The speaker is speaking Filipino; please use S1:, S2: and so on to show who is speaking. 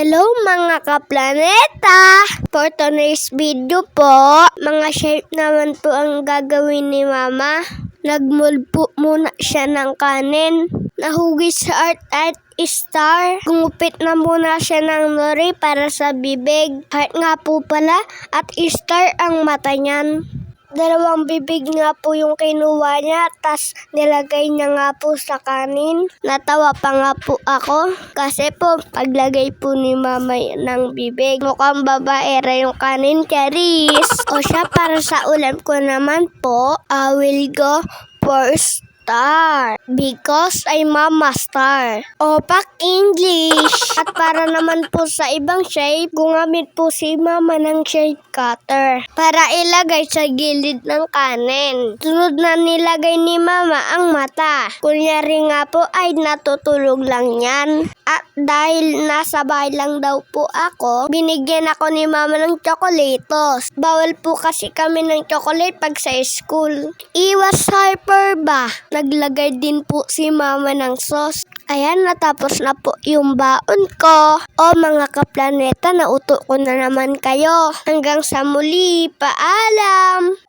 S1: Hello mga kaplaneta! For today's video po, mga shape naman po ang gagawin ni Mama. Nagmold po muna siya ng kanin. Nahugis sa art at star. Gumupit na muna siya ng nori para sa bibig. Heart nga po pala at star ang mata niyan. Dalawang bibig nga po yung kinuha niya, tas nilagay niya nga po sa kanin. Natawa pa nga po ako kasi po paglagay po ni Mama ng bibig, mukhang babaera yung kanin, Charis. O siya, para sa ulam ko naman po, I will go for star because ay Mama Star. Opak English. At para naman po sa ibang shape, gumamit po si Mama ng shape cutter para ilagay sa gilid ng kanin. Sunod na nilagay ni Mama ang mata. Kunyari nga po ay natutulog lang yan. At dahil nasa bahay lang daw po ako, binigyan ako ni Mama ng tsokolatos. Bawal po kasi kami ng chocolate pag sa school. Iwas hyper ba? Naglagay din po si Mama ng sauce. Ayan, natapos na po yung baon ko. O mga kaplaneta, nauto ko na naman kayo. Hanggang sa muli, paalam!